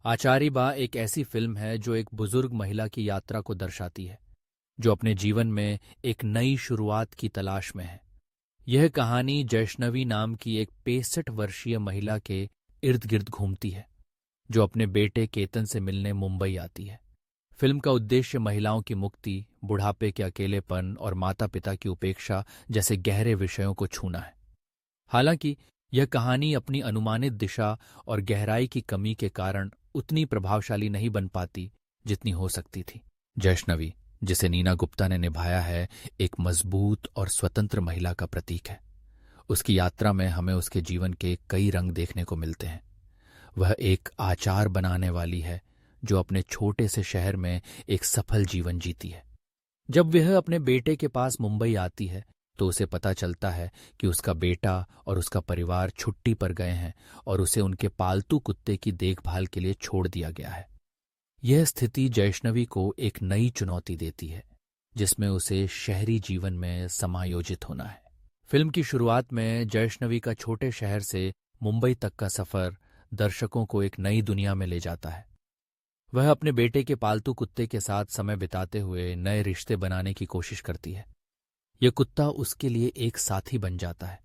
आचारी बा एक ऐसी फिल्म है जो एक बुजुर्ग महिला की यात्रा को दर्शाती है, जो अपने जीवन में एक नई शुरुआत की तलाश में है। यह कहानी जैष्णवी नाम की एक 65 वर्षीय महिला के इर्द गिर्द घूमती है, जो अपने बेटे केतन से मिलने मुंबई आती है। फिल्म का उद्देश्य महिलाओं की मुक्ति, बुढ़ापे के अकेलेपन और माता पिता की उपेक्षा जैसे गहरे विषयों को छूना है। हालांकि यह कहानी अपनी अनुमानित दिशा और गहराई की कमी के कारण उतनी प्रभावशाली नहीं बन पाती जितनी हो सकती थी। जैष्णवी, जिसे नीना गुप्ता ने निभाया है, एक मजबूत और स्वतंत्र महिला का प्रतीक है। उसकी यात्रा में हमें उसके जीवन के कई रंग देखने को मिलते हैं। वह एक आचार बनाने वाली है जो अपने छोटे से शहर में एक सफल जीवन जीती है। जब वह अपने बेटे के पास मुंबई आती है तो उसे पता चलता है कि उसका बेटा और उसका परिवार छुट्टी पर गए हैं और उसे उनके पालतू कुत्ते की देखभाल के लिए छोड़ दिया गया है। यह स्थिति जैष्णवी को एक नई चुनौती देती है, जिसमें उसे शहरी जीवन में समायोजित होना है। फिल्म की शुरुआत में जैष्णवी का छोटे शहर से मुंबई तक का सफर दर्शकों को एक नई दुनिया में ले जाता है। वह अपने बेटे के पालतू कुत्ते के साथ समय बिताते हुए नए रिश्ते बनाने की कोशिश करती है। यह कुत्ता उसके लिए एक साथी बन जाता है,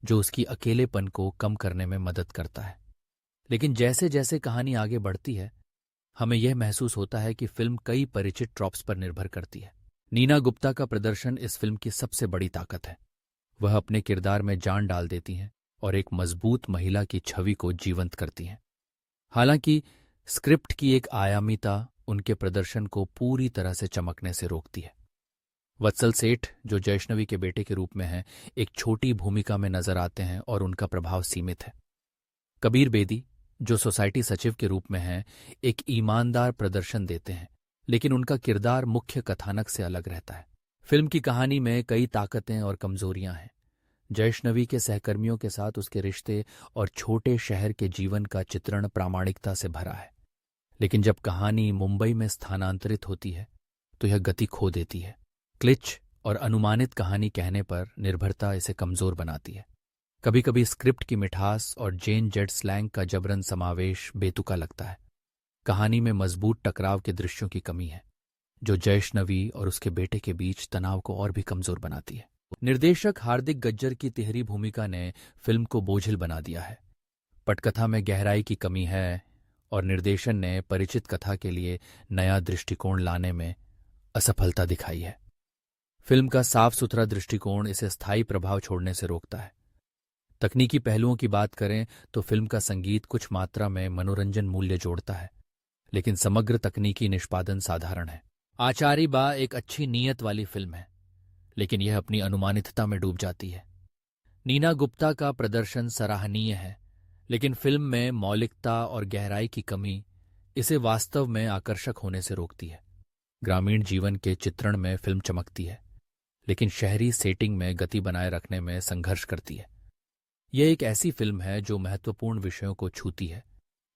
जो उसकी अकेलेपन को कम करने में मदद करता है। लेकिन जैसे जैसे कहानी आगे बढ़ती है, हमें यह महसूस होता है कि फिल्म कई परिचित ट्रॉप्स पर निर्भर करती है। नीना गुप्ता का प्रदर्शन इस फिल्म की सबसे बड़ी ताकत है। वह अपने किरदार में जान डाल देती हैं और एक मजबूत महिला की छवि को जीवंत करती हैं। हालांकि स्क्रिप्ट की एक आयामीता उनके प्रदर्शन को पूरी तरह से चमकने से रोकती है। वत्सल सेठ, जो जैष्णवी के बेटे के रूप में हैं, एक छोटी भूमिका में नजर आते हैं और उनका प्रभाव सीमित है। कबीर बेदी, जो सोसाइटी सचिव के रूप में हैं, एक ईमानदार प्रदर्शन देते हैं, लेकिन उनका किरदार मुख्य कथानक से अलग रहता है। फिल्म की कहानी में कई ताकतें और कमजोरियां हैं। जैष्णवी के सहकर्मियों के साथ उसके रिश्ते और छोटे शहर के जीवन का चित्रण प्रामाणिकता से भरा है। लेकिन जब कहानी मुंबई में स्थानांतरित होती है तो यह गति खो देती है। क्लिच और अनुमानित कहानी कहने पर निर्भरता इसे कमजोर बनाती है। कभी कभी स्क्रिप्ट की मिठास और जेन जेड स्लैंग का जबरन समावेश बेतुका लगता है। कहानी में मजबूत टकराव के दृश्यों की कमी है, जो जैष्णवी और उसके बेटे के बीच तनाव को और भी कमजोर बनाती है। निर्देशक हार्दिक गज्जर की तिहरी भूमिका ने फिल्म को बोझिल बना दिया है। पटकथा में गहराई की कमी है और निर्देशन ने परिचित कथा के लिए नया दृष्टिकोण लाने में असफलता दिखाई है। फिल्म का साफ सुथरा दृष्टिकोण इसे स्थायी प्रभाव छोड़ने से रोकता है। तकनीकी पहलुओं की बात करें तो फिल्म का संगीत कुछ मात्रा में मनोरंजन मूल्य जोड़ता है, लेकिन समग्र तकनीकी निष्पादन साधारण है। आचारी बा एक अच्छी नीयत वाली फिल्म है, लेकिन यह अपनी अनुमानितता में डूब जाती है। नीना गुप्ता का प्रदर्शन सराहनीय है, लेकिन फिल्म में मौलिकता और गहराई की कमी इसे वास्तव में आकर्षक होने से रोकती है। ग्रामीण जीवन के चित्रण में फिल्म चमकती है, लेकिन शहरी सेटिंग में गति बनाए रखने में संघर्ष करती है। यह एक ऐसी फिल्म है जो महत्वपूर्ण विषयों को छूती है,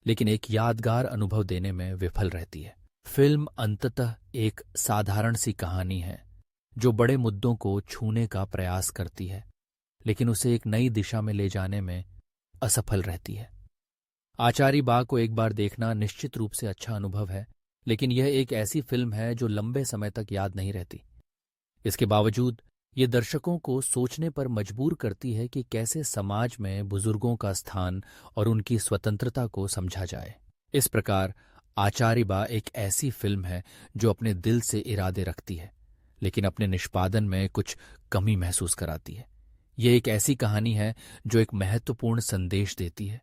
लेकिन एक यादगार अनुभव देने में विफल रहती है। फिल्म अंततः एक साधारण सी कहानी है जो बड़े मुद्दों को छूने का प्रयास करती है, लेकिन उसे एक नई दिशा में ले जाने में असफल रहती है। आचारी बा को एक बार देखना निश्चित रूप से अच्छा अनुभव है, लेकिन यह एक ऐसी फिल्म है जो लंबे समय तक याद नहीं रहती। इसके बावजूद ये दर्शकों को सोचने पर मजबूर करती है कि कैसे समाज में बुजुर्गों का स्थान और उनकी स्वतंत्रता को समझा जाए। इस प्रकार आचारी बा एक ऐसी फिल्म है जो अपने दिल से इरादे रखती है, लेकिन अपने निष्पादन में कुछ कमी महसूस कराती है। यह एक ऐसी कहानी है जो एक महत्वपूर्ण संदेश देती है,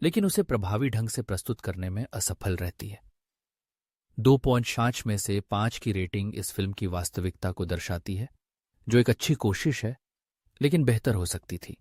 लेकिन उसे प्रभावी ढंग से प्रस्तुत करने में असफल रहती है। 2.5 में से 5 की रेटिंग इस फिल्म की वास्तविकता को दर्शाती है, जो एक अच्छी कोशिश है, लेकिन बेहतर हो सकती थी।